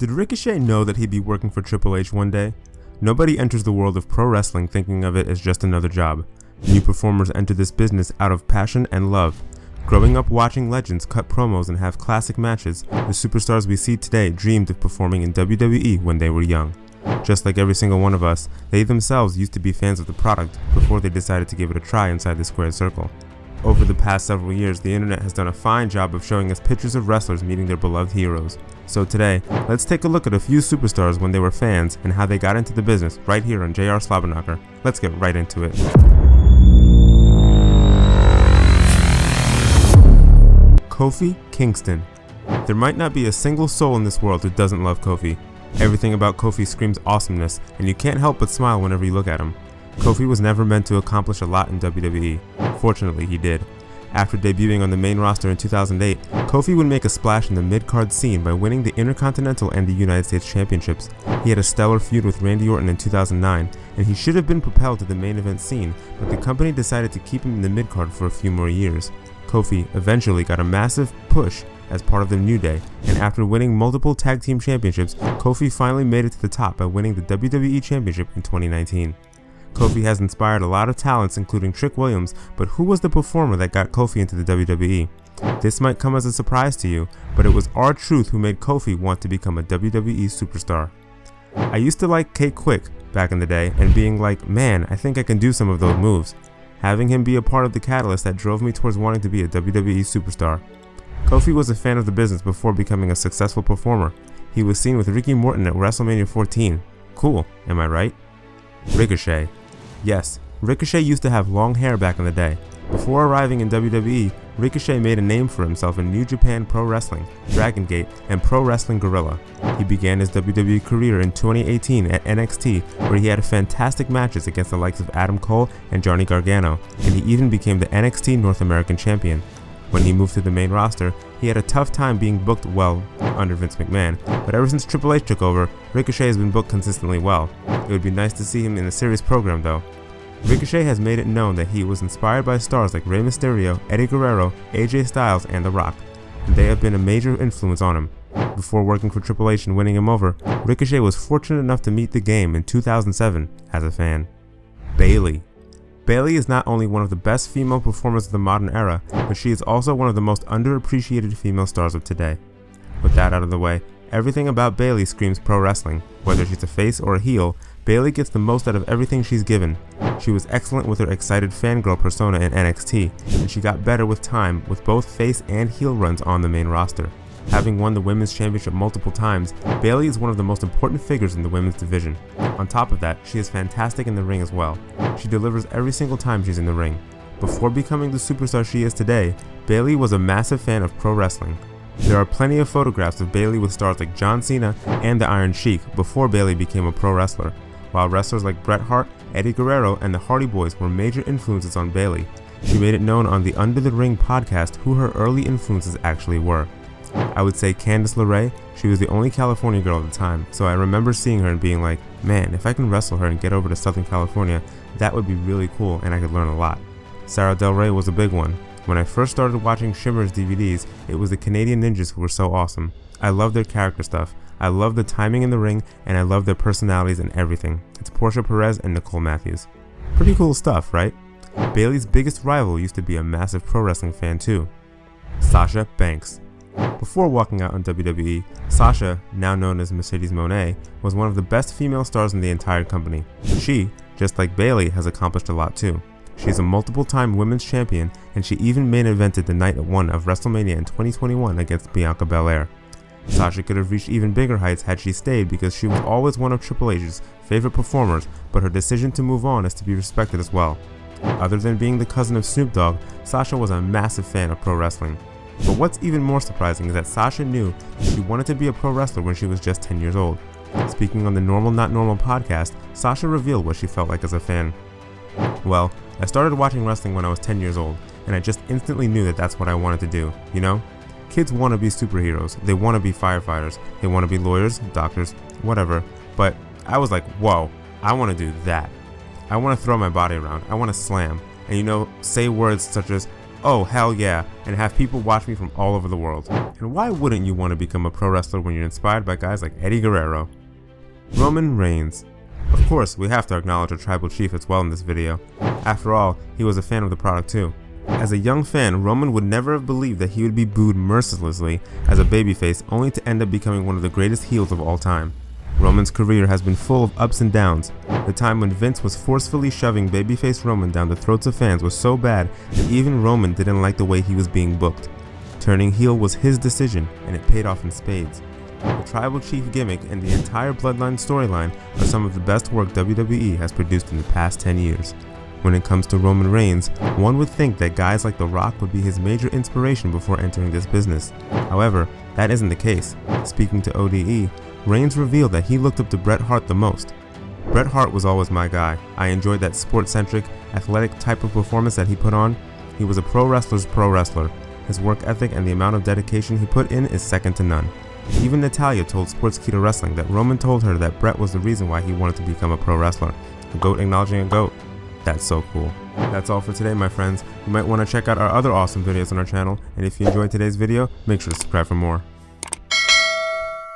Did Ricochet know that he'd be working for Triple H one day? Nobody enters the world of pro wrestling thinking of it as just another job. New performers enter this business out of passion and love. Growing up watching legends cut promos and have classic matches, the superstars we see today dreamed of performing in WWE when they were young. Just like every single one of us, they themselves used to be fans of the product before they decided to give it a try inside the squared circle. Over the past several years, the internet has done a fine job of showing us pictures of wrestlers meeting their beloved heroes. So today, let's take a look at a few superstars when they were fans and how they got into the business right here on JR Slobberknocker. Let's get right into it. Kofi Kingston. There might not be a single soul in this world who doesn't love Kofi. Everything about Kofi screams awesomeness, and you can't help but smile whenever you look at him. Kofi was never meant to accomplish a lot in WWE. Fortunately, he did. After debuting on the main roster in 2008, Kofi would make a splash in the mid-card scene by winning the Intercontinental and the United States Championships. He had a stellar feud with Randy Orton in 2009, and he should have been propelled to the main event scene, but the company decided to keep him in the mid-card for a few more years. Kofi eventually got a massive push as part of the New Day, and after winning multiple tag team championships, Kofi finally made it to the top by winning the WWE Championship in 2019. Kofi has inspired a lot of talents including Trick Williams, but who was the performer that got Kofi into the WWE? This might come as a surprise to you, but it was R-Truth who made Kofi want to become a WWE superstar. I used to like K-Quick back in the day and being like, man, I think I can do some of those moves. Having him be a part of the catalyst that drove me towards wanting to be a WWE superstar. Kofi was a fan of the business before becoming a successful performer. He was seen with Ricky Morton at WrestleMania 14. Cool, am I right? Ricochet. Yes, Ricochet used to have long hair back in the day. Before arriving in WWE, Ricochet made a name for himself in New Japan Pro Wrestling, Dragon Gate, and Pro Wrestling Guerrilla. He began his WWE career in 2018 at NXT, where he had fantastic matches against the likes of Adam Cole and Johnny Gargano, and he even became the NXT North American Champion. When he moved to the main roster, he had a tough time being booked well under Vince McMahon, but ever since Triple H took over, Ricochet has been booked consistently well. It would be nice to see him in a serious program though. Ricochet has made it known that he was inspired by stars like Rey Mysterio, Eddie Guerrero, AJ Styles, and The Rock, and they have been a major influence on him. Before working for Triple H and winning him over, Ricochet was fortunate enough to meet the game in 2007 as a fan. Bayley. Bayley is not only one of the best female performers of the modern era, but she is also one of the most underappreciated female stars of today. With that out of the way, everything about Bayley screams pro wrestling. Whether she's a face or a heel, Bayley gets the most out of everything she's given. She was excellent with her excited fangirl persona in NXT, and she got better with time with both face and heel runs on the main roster. Having won the Women's Championship multiple times, Bayley is one of the most important figures in the women's division. On top of that, she is fantastic in the ring as well. She delivers every single time she's in the ring. Before becoming the superstar she is today, Bayley was a massive fan of pro wrestling. There are plenty of photographs of Bayley with stars like John Cena and the Iron Sheik before Bayley became a pro wrestler, while wrestlers like Bret Hart, Eddie Guerrero, and the Hardy Boys were major influences on Bayley. She made it known on the Under the Ring podcast who her early influences actually were. I would say Candice LeRae. She was the only California girl at the time, so I remember seeing her and being like, man, if I can wrestle her and get over to Southern California, that would be really cool and I could learn a lot. Sarah Del Rey was a big one. When I first started watching Shimmer's DVDs, it was the Canadian Ninjas who were so awesome. I love their character stuff, I love the timing in the ring, and I love their personalities and everything. It's Portia Perez and Nicole Matthews. Pretty cool stuff, right? Bayley's biggest rival used to be a massive pro wrestling fan too. Sasha Banks. Before walking out on WWE, Sasha, now known as Mercedes Moné, was one of the best female stars in the entire company. She, just like Bayley, has accomplished a lot too. She's a multiple-time women's champion, and she even main evented the night one of WrestleMania in 2021 against Bianca Belair. Sasha could have reached even bigger heights had she stayed because she was always one of Triple H's favorite performers, but her decision to move on is to be respected as well. Other than being the cousin of Snoop Dogg, Sasha was a massive fan of pro wrestling. But what's even more surprising is that Sasha knew that she wanted to be a pro wrestler when she was just 10 years old. Speaking on the Normal Not Normal podcast, Sasha revealed what she felt like as a fan. Well, I started watching wrestling when I was 10 years old, and I just instantly knew that that's what I wanted to do, you know? Kids want to be superheroes, they want to be firefighters, they want to be lawyers, doctors, whatever, but I was like, whoa, I want to do that. I want to throw my body around, I want to slam, and say words such as, Oh hell yeah, and have people watch me from all over the world. And why wouldn't you want to become a pro wrestler when you're inspired by guys like Eddie Guerrero? Roman Reigns. Of course, we have to acknowledge our tribal chief as well in this video. After all, he was a fan of the product too. As a young fan, Roman would never have believed that he would be booed mercilessly as a babyface, only to end up becoming one of the greatest heels of all time. Roman's career has been full of ups and downs. The time when Vince was forcefully shoving babyface Roman down the throats of fans was so bad that even Roman didn't like the way he was being booked. Turning heel was his decision, and it paid off in spades. The Tribal Chief gimmick and the entire Bloodline storyline are some of the best work WWE has produced in the past 10 years. When it comes to Roman Reigns, one would think that guys like The Rock would be his major inspiration before entering this business. However, that isn't the case. Speaking to ODE, Reigns revealed that he looked up to Bret Hart the most. Bret Hart was always my guy. I enjoyed that sports-centric, athletic type of performance that he put on. He was a pro wrestler's pro wrestler. His work ethic and the amount of dedication he put in is second to none. Even Natalya told Sportskeeda Wrestling that Roman told her that Bret was the reason why he wanted to become a pro wrestler. A goat acknowledging a goat. That's so cool. That's all for today, my friends. You might want to check out our other awesome videos on our channel, and if you enjoyed today's video, make sure to subscribe for more.